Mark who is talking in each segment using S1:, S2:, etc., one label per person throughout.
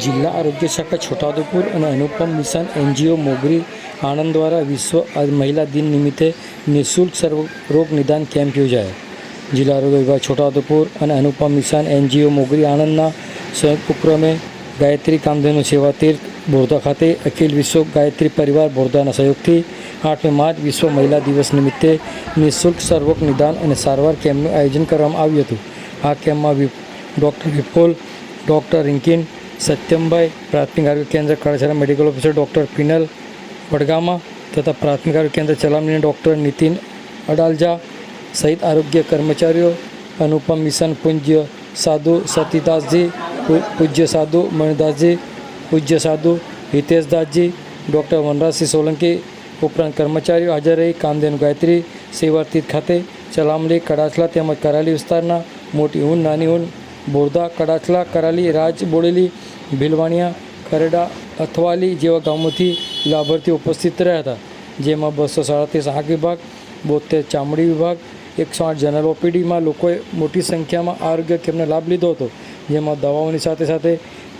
S1: જિલ્લા આરોગ્ય શાખા છોટાઉદેપુર અને અનુપમ મિશન એનજીઓ મોગરી આણંદ દ્વારા વિશ્વ મહિલા દિન નિમિત્તે નિઃશુલ્ક સર્વરોગ નિદાન કેમ્પ યોજાયો. જિલ્લા આરોગ્ય વિભાગ છોટાઉદેપુર અને અનુપમ મિશન એનજીઓ મોગરી આણંદના સંયુક્ત ઉપક્રમે ગાયત્રી કામધેનુ સેવા તીર્થ બોરધા ખાતે અખિલ વિશ્વ ગાયત્રી પરિવાર બોરધાના સહયોગથી 8મી માર્ચ વિશ્વ મહિલા દિવસ નિમિત્તે નિઃશુલ્ક સર્વરોગ નિદાન અને સારવાર કેમ્પનું આયોજન કરવામાં આવ્યું હતું. આ કેમ્પમાં ડૉક્ટર વિપુલ, ડૉક્ટર રિંકિન સત્યમભાઈ, પ્રાથમિક આરોગ્ય કેન્દ્ર Kadachhara medical officer doctor Pinal Vadgama તથા પ્રાથમિક આરોગ્ય કેન્દ્ર ચલામણી ડૉક્ટર નીતિન અડાલજા સહિત આરોગ્ય કર્મચારીઓ, અનુપમ મિશન પૂજ્ય સાધુ સતીદાસજી, પૂજ્ય સાધુ મણિદાસજી, પૂજ્ય સાધુ હિતેશદાસજી, ડૉક્ટર વનરાજસિંહ સોલંકી ઉપરાંત કર્મચારીઓ હાજર રહી કામધેનુ ગાયત્રી સેવા તીર્થ ખાતે ચલામલી, કડાછલા તેમજ કરાલી વિસ્તારના મોટી ઊન, નાની ઊન, બોરધા, કડાછલા, કરાલી, રાજ, બોડેલી, ભીલવાણિયા, ખરેડા, અથવાલી જેવા ગામોથી લાભાર્થીઓ ઉપસ્થિત રહ્યા હતા. જેમાં 237 આંખ વિભાગ, 72 ચામડી વિભાગ, 108 જનરલ ઓપીડીમાં લોકોએ મોટી સંખ્યામાં આરોગ્ય કેમ્પનો લાભ લીધો હતો. જેમાં દવાઓની સાથે સાથે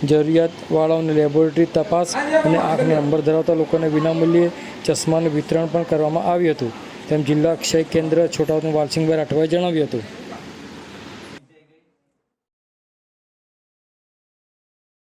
S1: જરૂરિયાતવાળાઓને લેબોરેટરી તપાસ અને આંખને નંબર ધરાવતા લોકોને વિનામૂલ્યે ચશ્માનું વિતરણ પણ કરવામાં આવ્યું હતું. તેમ જિલ્લા ક્ષય કેન્દ્ર છોટાઉદેપુર વાલસિંહભાઈ રાઠવાએ જણાવ્યું હતું.